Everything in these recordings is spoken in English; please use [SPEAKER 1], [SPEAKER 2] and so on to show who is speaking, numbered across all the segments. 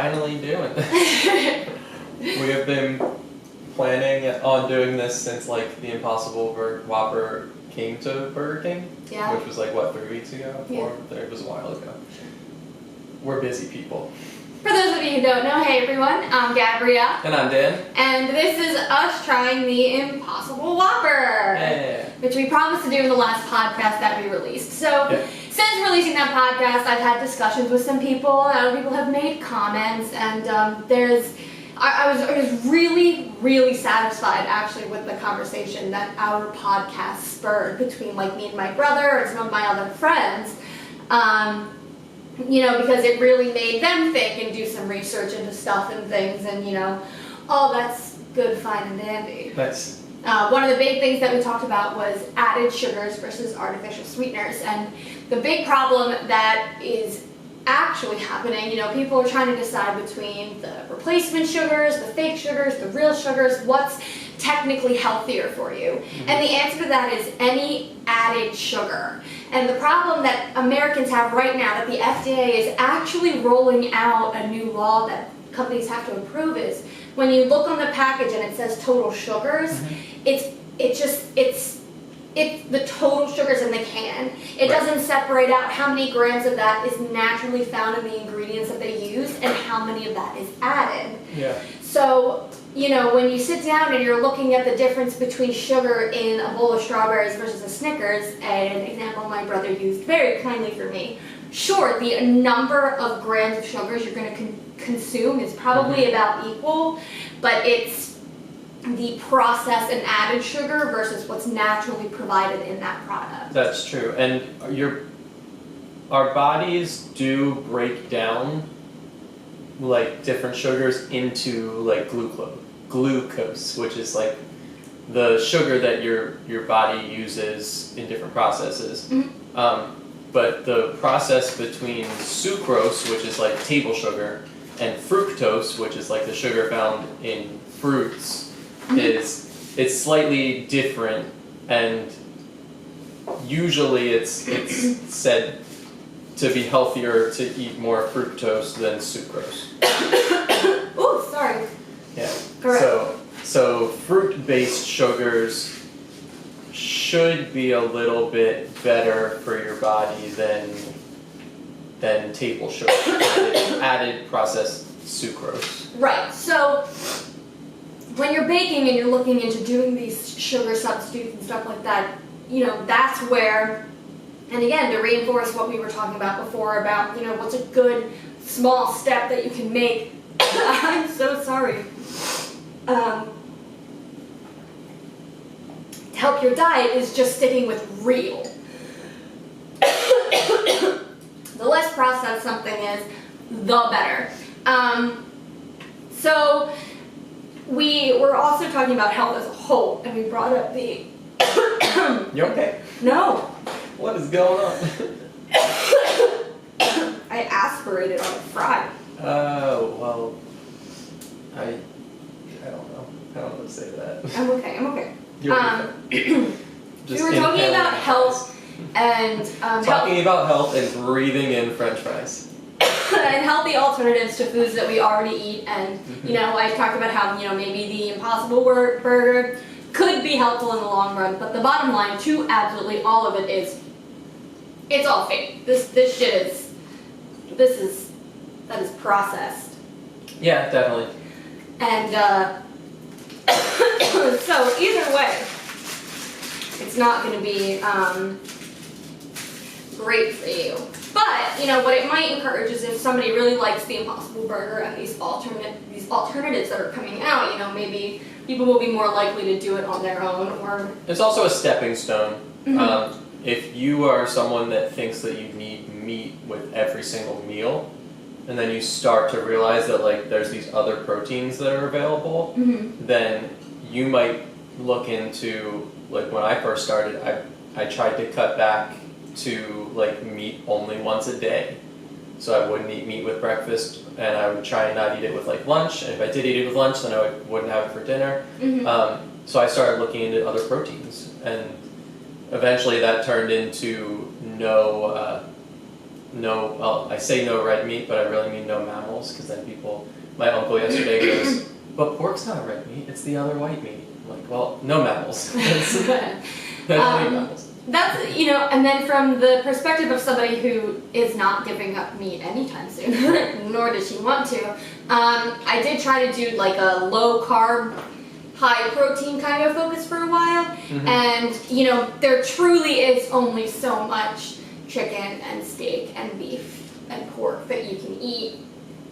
[SPEAKER 1] finally doing this. We have been planning on doing this since like the Impossible Whopper came to Burger King, which was like what, 3 weeks ago? It was a while ago. We're busy people.
[SPEAKER 2] For those of you who don't know, hey everyone, I'm Gabrielle.
[SPEAKER 1] And I'm Dan.
[SPEAKER 2] And this is us trying the Impossible Whopper.
[SPEAKER 1] Yeah.
[SPEAKER 2] Which we promised to do in the last podcast that we released. So, since releasing that podcast, I've had discussions with some people. Other people have made comments, and I was really, really satisfied actually with the conversation that our podcast spurred between like me and my brother and some of my other friends. Because it really made them think and do some research into stuff and things, and all that's good, fine, and dandy.
[SPEAKER 1] Nice.
[SPEAKER 2] One of the big things that we talked about was added sugars versus artificial sweeteners, and the big problem that is actually happening, people are trying to decide between the replacement sugars, the fake sugars, the real sugars, what's technically healthier for you. Mm-hmm. And the answer to that is any added sugar. And the problem that Americans have right now that the FDA is actually rolling out a new law that companies have to approve is when you look on the package and it says total sugars, it's the total sugars in the can. It doesn't separate out how many grams of that is naturally found in the ingredients that they use and how many of that is added.
[SPEAKER 1] Yeah.
[SPEAKER 2] So, when you sit down and you're looking at the difference between sugar in a bowl of strawberries versus a Snickers, an example my brother used very kindly for me, sure, the number of grams of sugars you're going to consume is probably about equal, but it's the processed and added sugar versus what's naturally provided in that product.
[SPEAKER 1] That's true. And our bodies do break down like different sugars into like glucose, which is like the sugar that your body uses in different processes. Mm-hmm. But the process between sucrose, which is like table sugar, and fructose, which is like the sugar found in fruits, it's slightly different, and usually it's said to be healthier to eat more fructose than sucrose.
[SPEAKER 2] Oh, sorry.
[SPEAKER 1] Yeah.
[SPEAKER 2] Correct.
[SPEAKER 1] So fruit-based sugars should be a little bit better for your body than table sugar, added processed sucrose.
[SPEAKER 2] Right. So when you're baking and you're looking into doing these sugar substitutes and stuff like that, that's where, and again, to reinforce what we were talking about before about, what's a good small step that you can make. I'm so sorry. To help your diet is just sticking with real. The less processed something is, the better. So we were also talking about health as a whole, and we brought up the...
[SPEAKER 1] You okay?
[SPEAKER 2] No.
[SPEAKER 1] What is going on?
[SPEAKER 2] I aspirated on a fry.
[SPEAKER 1] Oh, well, I don't know. I don't know what to say to that.
[SPEAKER 2] I'm okay.
[SPEAKER 1] You're okay.
[SPEAKER 2] We were talking about health and...
[SPEAKER 1] about health and breathing in French fries.
[SPEAKER 2] And healthy alternatives to foods that we already eat, and I talked about how maybe the Impossible Burger could be helpful in the long run, but the bottom line to absolutely all of it is it's all fake. This shit that is processed.
[SPEAKER 1] Yeah, definitely.
[SPEAKER 2] And so either way, it's not going to be great for you. But, what it might encourage is if somebody really likes the Impossible Burger and these alternatives that are coming out, maybe people will be more likely to do it on their own. Or
[SPEAKER 1] it's also a stepping stone. Mm-hmm. If you are someone that thinks that you need meat with every single meal, and then you start to realize that like there's these other proteins that are available, then you might look into, like when I first started, I tried to cut back to like meat only once a day. So I wouldn't eat meat with breakfast, and I would try and not eat it with like lunch, and if I did eat it with lunch, then I wouldn't have it for dinner. So I started looking into other proteins, and eventually that turned into no well, I say no red meat, but I really mean no mammals, because then my uncle yesterday goes, but pork's not red meat, it's the other white meat. I'm like, well, no mammals. That's mammals.
[SPEAKER 2] That's, and then from the perspective of somebody who is not giving up meat anytime soon, nor does she want to, I did try to do like a low carb, high protein kind of focus for a while, and there truly is only so much chicken and steak and beef and pork that you can eat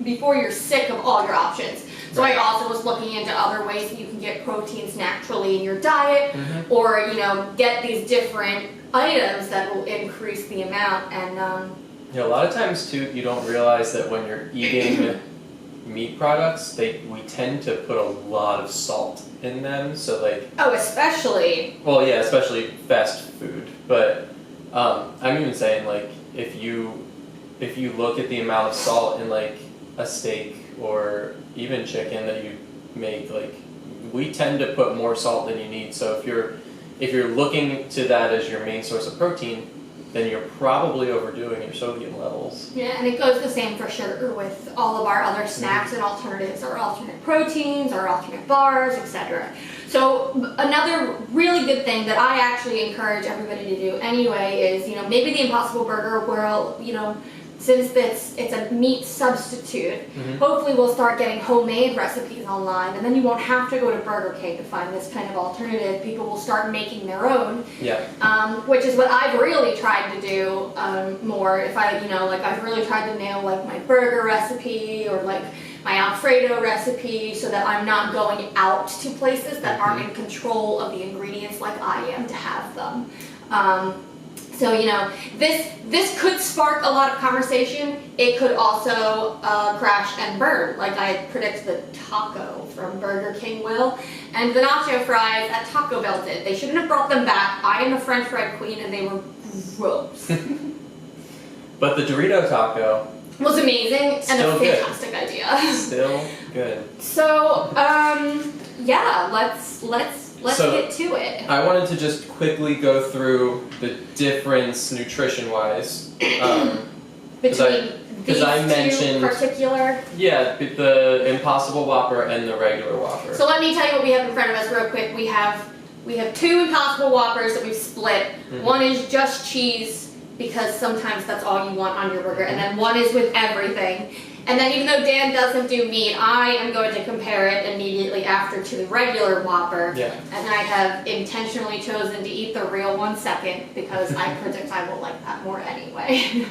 [SPEAKER 2] before you're sick of all your options. So I also was looking into other ways that you can get proteins naturally in your diet, or get these different items that will increase the amount. And
[SPEAKER 1] a lot of times too, you don't realize that when you're eating meat products, we tend to put a lot of salt in them. So
[SPEAKER 2] especially.
[SPEAKER 1] Well, yeah, especially fast food. But I'm even saying if you look at the amount of salt in a steak or even chicken that you make, we tend to put more salt than you need. So if you're looking to that as your main source of protein, then you're probably overdoing your sodium levels.
[SPEAKER 2] Yeah, and it goes the same for sugar with all of our other snacks and alternatives, our alternate proteins, our alternate bars, etc. So another really good thing that I actually encourage everybody to do anyway is, maybe the Impossible Burger will, since it's a meat substitute, hopefully we'll start getting homemade recipes online, and then you won't have to go to Burger King to find this kind of alternative. People will start making their own, which is what I've really tried to do more. If I've really tried to nail my burger recipe or my Alfredo recipe, so that I'm not going out to places that aren't in control of the ingredients like I am to have them. So, this could spark a lot of conversation. It could also crash and burn, like I predict the taco from Burger King will. And the nacho fries at Taco Bell did. They shouldn't have brought them back. I am a French fry queen, and they were gross.
[SPEAKER 1] But the Dorito taco
[SPEAKER 2] was amazing and
[SPEAKER 1] still
[SPEAKER 2] a fantastic idea.
[SPEAKER 1] Still good.
[SPEAKER 2] So, let's get to it.
[SPEAKER 1] I wanted to just quickly go through the difference nutrition-wise.
[SPEAKER 2] Between these
[SPEAKER 1] I mentioned,
[SPEAKER 2] two particular?
[SPEAKER 1] Yeah, the Impossible Whopper and the regular Whopper.
[SPEAKER 2] So let me tell you what we have in front of us real quick. We have two Impossible Whoppers that we've split. One is just cheese, because sometimes that's all you want on your burger, and then one is with everything. And then even though Dan doesn't do meat, I am going to compare it immediately after to the regular Whopper.
[SPEAKER 1] Yeah.
[SPEAKER 2] And I have intentionally chosen to eat the real one second, because I predict I will like that more anyway.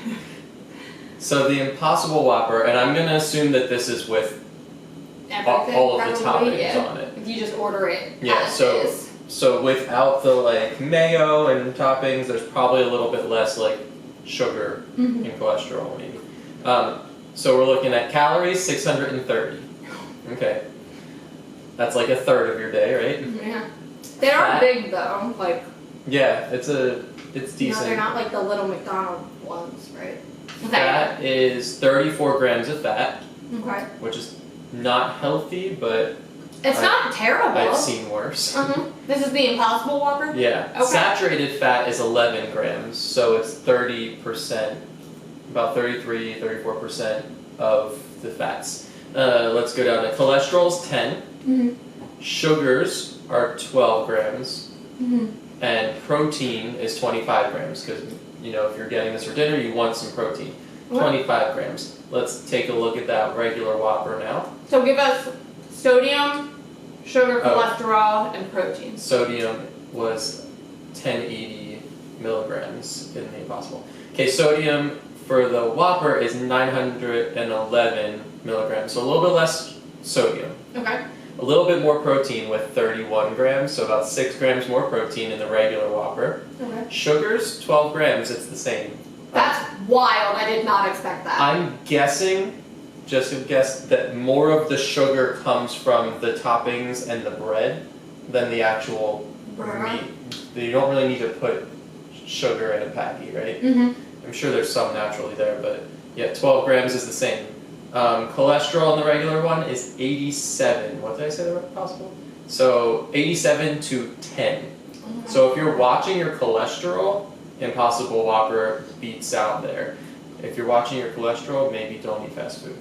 [SPEAKER 1] So the Impossible Whopper, and I'm going to assume that this is with all of the toppings on it.
[SPEAKER 2] If you just order it
[SPEAKER 1] as
[SPEAKER 2] is.
[SPEAKER 1] So without the mayo and toppings, there's probably a little bit less sugar and cholesterol maybe. So we're looking at calories, 630. Okay. That's a third of your day, right?
[SPEAKER 2] Yeah. They are big though,
[SPEAKER 1] Yeah, it's decent.
[SPEAKER 2] They're not the little McDonald's ones, right?
[SPEAKER 1] That is 34 grams of fat.
[SPEAKER 2] Okay.
[SPEAKER 1] Which is not healthy, but
[SPEAKER 2] it's not terrible.
[SPEAKER 1] I've seen worse.
[SPEAKER 2] This is the Impossible Whopper?
[SPEAKER 1] Yeah. Okay. Saturated fat is 11 grams, so it's 30%, about 33-34% of the fats. Let's go down to cholesterol's 10. Sugars are 12 grams. And protein is 25 grams, because if you're getting this for dinner, you want some protein. 25 grams. Let's take a look at that regular Whopper now.
[SPEAKER 2] So give us sodium, sugar, cholesterol, and protein.
[SPEAKER 1] Sodium was 1080 milligrams in the Impossible. Okay, sodium for the Whopper is 911 milligrams, so a little bit less sodium.
[SPEAKER 2] Okay.
[SPEAKER 1] A little bit more protein with 31 grams, so about 6 grams more protein in the regular Whopper.
[SPEAKER 2] Okay.
[SPEAKER 1] Sugars, 12 grams, it's the same.
[SPEAKER 2] That's wild, I did not expect that.
[SPEAKER 1] I'm guessing, just a guess, that more of the sugar comes from the toppings and the bread than the actual meat. You don't really need to put sugar in a patty, right? I'm sure there's some naturally there, but yeah, 12 grams is the same. Cholesterol in the regular one is 87. What did I say the Impossible? So 87 to 10. So if you're watching your cholesterol, Impossible Whopper beats out there. if you're watching your cholesterol, maybe don't eat fast food.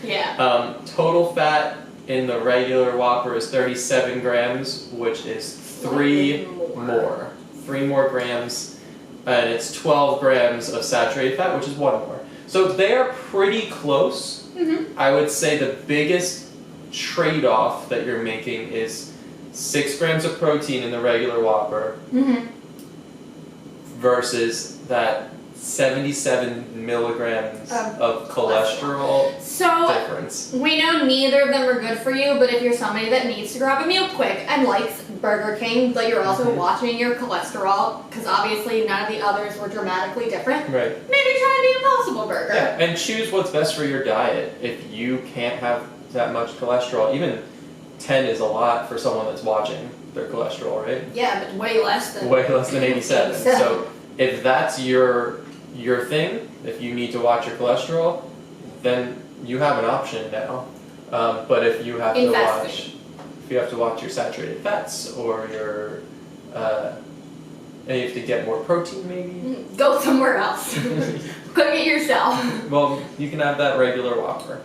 [SPEAKER 2] Yeah.
[SPEAKER 1] Total fat in the regular Whopper is 37 grams, which is 3 more. 3 more grams, and it's 12 grams of saturated fat, which is 1 more. So they are pretty close.
[SPEAKER 2] Mm-hmm.
[SPEAKER 1] I would say the biggest trade-off that you're making is 6 grams of protein in the regular Whopper
[SPEAKER 2] Mm-hmm.
[SPEAKER 1] versus that 77 milligrams of cholesterol
[SPEAKER 2] So
[SPEAKER 1] difference.
[SPEAKER 2] we know neither of them are good for you, but if you're somebody that needs to grab a meal quick and likes Burger King, but you're also watching your cholesterol, because obviously none of the others were dramatically different,
[SPEAKER 1] Right.
[SPEAKER 2] maybe try the Impossible Burger.
[SPEAKER 1] Yeah, and choose what's best for your diet. If you can't have that much cholesterol, even 10 is a lot for someone that's watching their cholesterol, right?
[SPEAKER 2] Yeah, but way less than
[SPEAKER 1] 87. So if that's your thing, if you need to watch your cholesterol, then you have an option now. But if you have to watch your saturated fats or your and you have to get more protein maybe.
[SPEAKER 2] Go somewhere else. Cook it yourself.
[SPEAKER 1] Well, you can have that regular Whopper.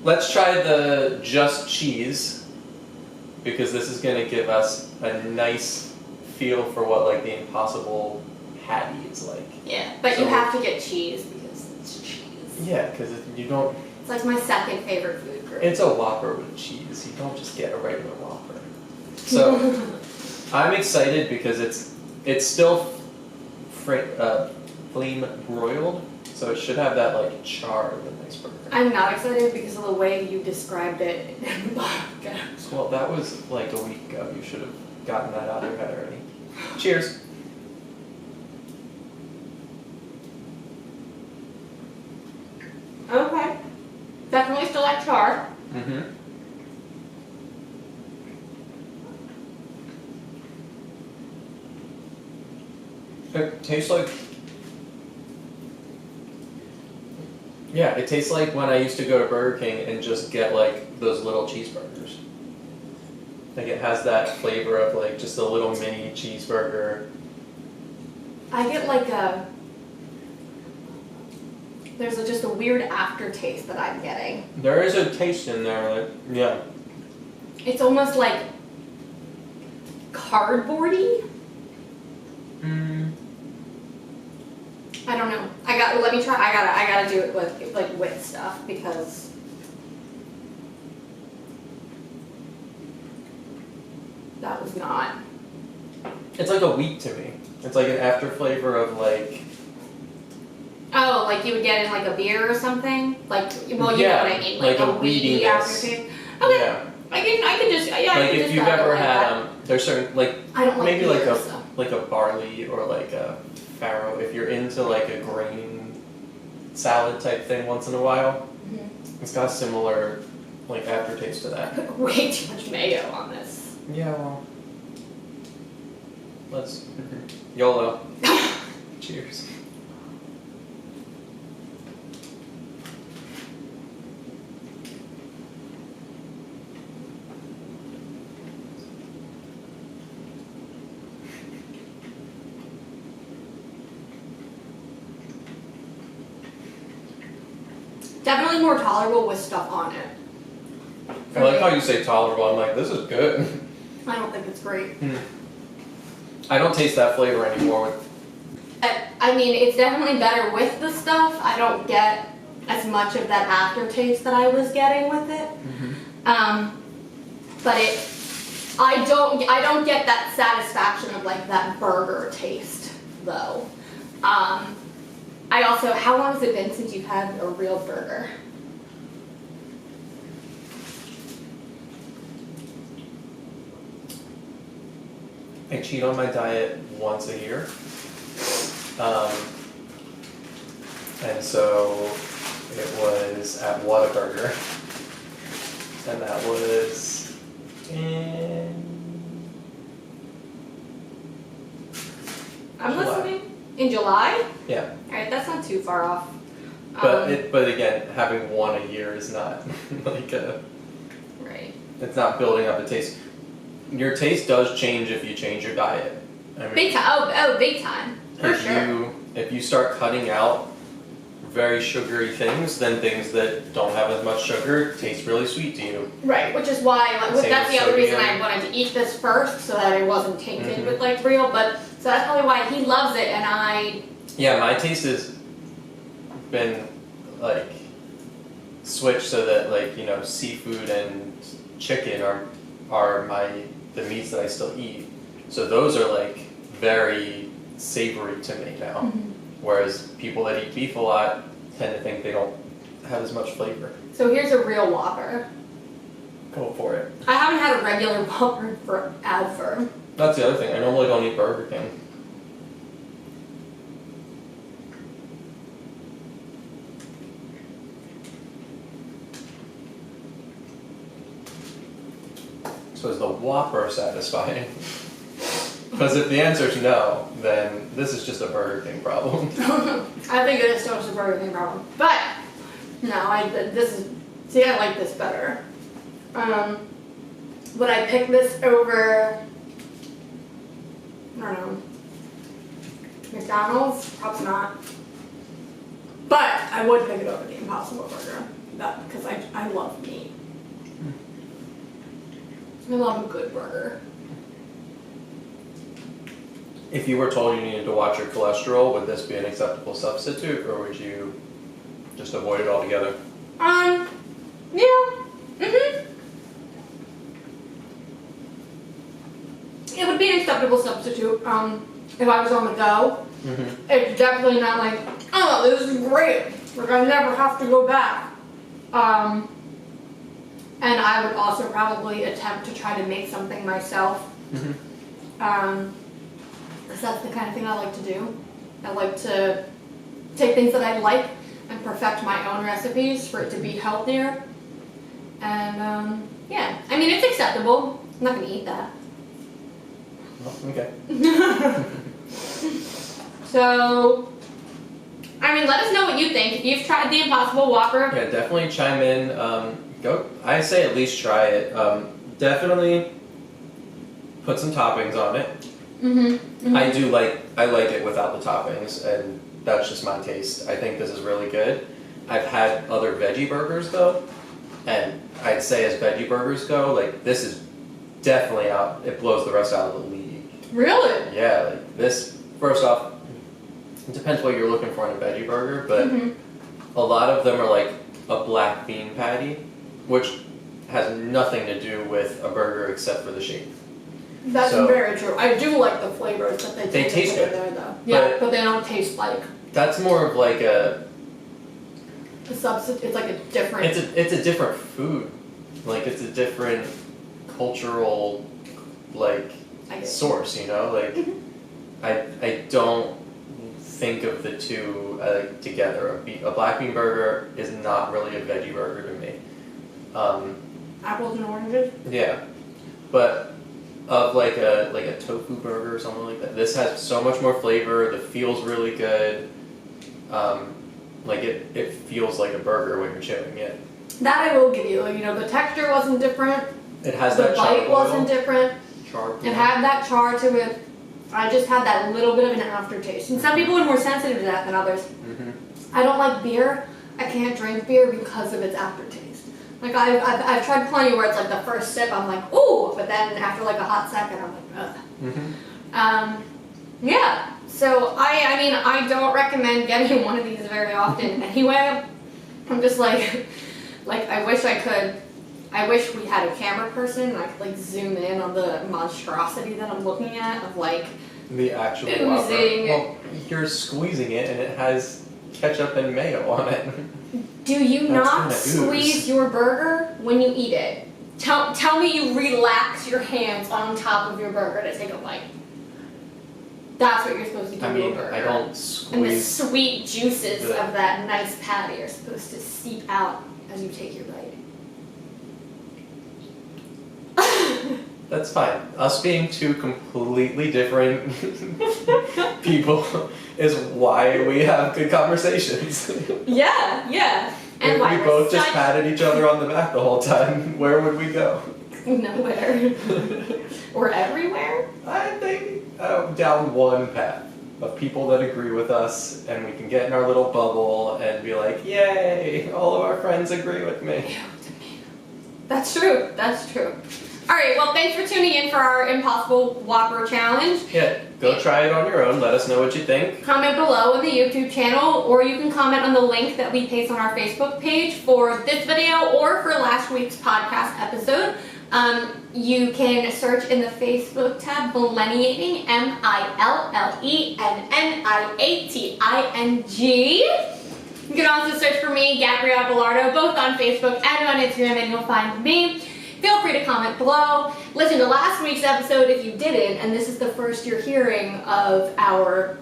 [SPEAKER 1] Let's try the just cheese, because this is going to give us a nice feel for what like the Impossible patty is like.
[SPEAKER 2] Yeah, but you have to get cheese because it's cheese.
[SPEAKER 1] Yeah, because you don't.
[SPEAKER 2] It's like my second favorite food group.
[SPEAKER 1] It's a Whopper with cheese. You don't just get a regular Whopper. So I'm excited because it's still flame broiled, so it should have that like char of a nice burger.
[SPEAKER 2] I'm not excited because of the way you described it in the podcast.
[SPEAKER 1] Well, that was like a week ago. You should have gotten that out of your head already. Cheers.
[SPEAKER 2] Okay. Definitely still like char.
[SPEAKER 1] Mm-hmm. It tastes like... Yeah, it tastes like when I used to go to Burger King and just get like those little cheeseburgers. Like it has that flavor of like just a little mini cheeseburger.
[SPEAKER 2] I get like there's just a weird aftertaste that I'm getting.
[SPEAKER 1] There is a taste in there, like, yeah.
[SPEAKER 2] It's almost like cardboardy. I don't know. I gotta do it with stuff because that was not.
[SPEAKER 1] It's like a wheat to me. It's like an after flavor of like.
[SPEAKER 2] Oh, like you would get in like a beer or something? Like, well, you
[SPEAKER 1] Yeah,
[SPEAKER 2] know what I mean.
[SPEAKER 1] like a
[SPEAKER 2] weedy
[SPEAKER 1] weediness.
[SPEAKER 2] aftertaste. Okay.
[SPEAKER 1] Yeah.
[SPEAKER 2] I can just, yeah, I
[SPEAKER 1] Like
[SPEAKER 2] can
[SPEAKER 1] if
[SPEAKER 2] just
[SPEAKER 1] you've
[SPEAKER 2] have it
[SPEAKER 1] ever
[SPEAKER 2] like
[SPEAKER 1] had
[SPEAKER 2] that.
[SPEAKER 1] there's certain like
[SPEAKER 2] I don't like
[SPEAKER 1] maybe
[SPEAKER 2] beer,
[SPEAKER 1] like a barley or like a farro. If you're into like a grain salad type thing once in a while, it's got a similar like aftertaste to that.
[SPEAKER 2] Way too much mayo on this.
[SPEAKER 1] Yeah, well, let's YOLO. Cheers.
[SPEAKER 2] Definitely more tolerable with stuff on it.
[SPEAKER 1] I like how you say tolerable. I'm like, this is good.
[SPEAKER 2] I don't think it's great.
[SPEAKER 1] I don't taste that flavor anymore with.
[SPEAKER 2] I mean, it's definitely better with the stuff. I don't get as much of that aftertaste that I was getting with it. But I don't get that satisfaction of like that burger taste though. I also, how long has it been since you've had a real burger?
[SPEAKER 1] I cheat on my diet once a year. And so it was at Whataburger. And that was in
[SPEAKER 2] I'm
[SPEAKER 1] July.
[SPEAKER 2] listening. In July?
[SPEAKER 1] Yeah.
[SPEAKER 2] Alright, that's not too far off.
[SPEAKER 1] But again, having one a year is not like
[SPEAKER 2] Right.
[SPEAKER 1] it's not building up a taste. Your taste does change if you change your diet. I mean,
[SPEAKER 2] Big time. Oh, big time. For
[SPEAKER 1] if
[SPEAKER 2] sure.
[SPEAKER 1] if you start cutting out very sugary things, then things that don't have as much sugar taste really sweet to you.
[SPEAKER 2] Right, which is why, like,
[SPEAKER 1] Same
[SPEAKER 2] that's
[SPEAKER 1] with
[SPEAKER 2] the other reason
[SPEAKER 1] sodium.
[SPEAKER 2] I wanted to eat this first, so that it wasn't tainted
[SPEAKER 1] Mhm.
[SPEAKER 2] with like real. But so that's probably why he loves it, and I.
[SPEAKER 1] Yeah, my taste has been like switched so that like, you know, seafood and chicken are the meats that I still eat. So those are like very savory to me now.
[SPEAKER 2] Mhm.
[SPEAKER 1] Whereas people that eat beef a lot tend to think they don't have as much flavor.
[SPEAKER 2] So here's a real Whopper.
[SPEAKER 1] Go for it.
[SPEAKER 2] I haven't had a regular Whopper forever.
[SPEAKER 1] That's the other thing. I normally don't eat Burger King. So is the Whopper satisfying? Because if the answer is no, then this is just a Burger King problem.
[SPEAKER 2] I think it is still just a Burger King problem. But no, I like this better. Would I pick this over, I don't know, McDonald's? Probably not. But I would pick it over the Impossible Burger. Because I love meat. I love a good burger.
[SPEAKER 1] If you were told you needed to watch your cholesterol, would this be an acceptable substitute, or would you just avoid it altogether?
[SPEAKER 2] Yeah. Mhm. It would be an acceptable substitute. If I was on the go,
[SPEAKER 1] Mm-hmm.
[SPEAKER 2] it's definitely not like, oh, this is great. Like I never have to go back. And I would also probably attempt to try to make something myself.
[SPEAKER 1] Mm-hmm.
[SPEAKER 2] Because that's the kind of thing I like to do. I like to take things that I like and perfect my own recipes for it to be healthier. And yeah, I mean it's acceptable. I'm not gonna eat that.
[SPEAKER 1] Oh, okay.
[SPEAKER 2] So, I mean, let us know what you think. If you've tried the Impossible Whopper,
[SPEAKER 1] Yeah, definitely chime in. I say at least try it. Definitely put some toppings on it.
[SPEAKER 2] mm-hmm.
[SPEAKER 1] I like it without the toppings, and that's just my taste. I think this is really good. I've had other veggie burgers though, and I'd say as veggie burgers go, like this is definitely out. It blows the rest out of the league.
[SPEAKER 2] Really?
[SPEAKER 1] Yeah, like this. First off, it depends what you're looking for in a veggie burger, but
[SPEAKER 2] Mm-hmm.
[SPEAKER 1] a lot of them are like a black bean patty, which has nothing to do with a burger except for the shape.
[SPEAKER 2] That's
[SPEAKER 1] So-
[SPEAKER 2] very true. I do like the flavors that
[SPEAKER 1] They
[SPEAKER 2] tend to
[SPEAKER 1] taste
[SPEAKER 2] put in
[SPEAKER 1] good,
[SPEAKER 2] there, though. Yeah, but they don't taste like
[SPEAKER 1] That's more of like a.
[SPEAKER 2] a substitute. It's like a different.
[SPEAKER 1] It's a different food, like it's a different cultural, like
[SPEAKER 2] I guess.
[SPEAKER 1] source. You know, like I don't think of the two together. A black bean burger is not really a veggie burger to me.
[SPEAKER 2] Apples and oranges.
[SPEAKER 1] Yeah, but of like a tofu burger or something like that. This has so much more flavor. The feel's really good. Like it feels like a burger when you're chewing it.
[SPEAKER 2] That I will give you. You know, the texture wasn't different.
[SPEAKER 1] It has
[SPEAKER 2] The
[SPEAKER 1] that
[SPEAKER 2] bite
[SPEAKER 1] charcoal.
[SPEAKER 2] wasn't different.
[SPEAKER 1] Charcoal.
[SPEAKER 2] It had that char to it. I just had that little bit of an aftertaste. And some people are more sensitive to that than others.
[SPEAKER 1] Mm-hmm.
[SPEAKER 2] I don't like beer. I can't drink beer because of its aftertaste. Like I've tried plenty where it's like the first sip I'm like ooh, but then after like a hot second I'm like ugh.
[SPEAKER 1] Mm-hmm.
[SPEAKER 2] Yeah. So I mean I don't recommend getting one of these very often anyway. I'm just like I wish I could. I wish we had a camera person and I could like zoom in on the monstrosity that I'm looking at of like
[SPEAKER 1] The actual
[SPEAKER 2] oozing.
[SPEAKER 1] Whopper. Well, you're squeezing it and it has ketchup and mayo on it.
[SPEAKER 2] Do you
[SPEAKER 1] That's
[SPEAKER 2] not
[SPEAKER 1] gonna
[SPEAKER 2] squeeze
[SPEAKER 1] ooze.
[SPEAKER 2] your burger when you eat it? Tell me you relax your hands on top of your burger to take a bite. That's what you're supposed to do
[SPEAKER 1] I
[SPEAKER 2] to a
[SPEAKER 1] mean,
[SPEAKER 2] burger.
[SPEAKER 1] I don't
[SPEAKER 2] And the
[SPEAKER 1] squeeze.
[SPEAKER 2] sweet juices
[SPEAKER 1] Yeah.
[SPEAKER 2] of that nice patty are supposed to seep out as you take your bite.
[SPEAKER 1] That's fine. Us being two completely different people is why we have good conversations.
[SPEAKER 2] Yeah. And
[SPEAKER 1] If
[SPEAKER 2] why
[SPEAKER 1] we
[SPEAKER 2] we're
[SPEAKER 1] both just
[SPEAKER 2] such-
[SPEAKER 1] patted each other on the back the whole time, where would we go?
[SPEAKER 2] Nowhere. Or everywhere?
[SPEAKER 1] I think down one path. of people that agree with us, and we can get in our little bubble and be like, yay, all of our friends agree with me.
[SPEAKER 2] That's true. That's true. All right, well, thanks for tuning in for our Impossible Whopper Challenge.
[SPEAKER 1] Yeah, go try it on your own. Let us know what you think.
[SPEAKER 2] Comment below in the YouTube channel, or you can comment on the link that we paste on our Facebook page for this video or for last week's podcast episode. You can search in the Facebook tab Millenniating, MILLENNIATING. You can also search for me, Gabrielle Bellardo, both on Facebook and on Instagram, and you'll find me. Feel free to comment below. Listen to last week's episode if you didn't, and this is the first you're hearing of our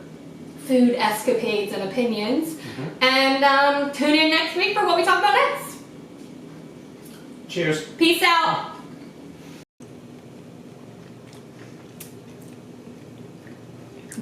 [SPEAKER 2] food escapades and opinions. And tune in next week for what we talk about next.
[SPEAKER 1] Cheers.
[SPEAKER 2] Peace out.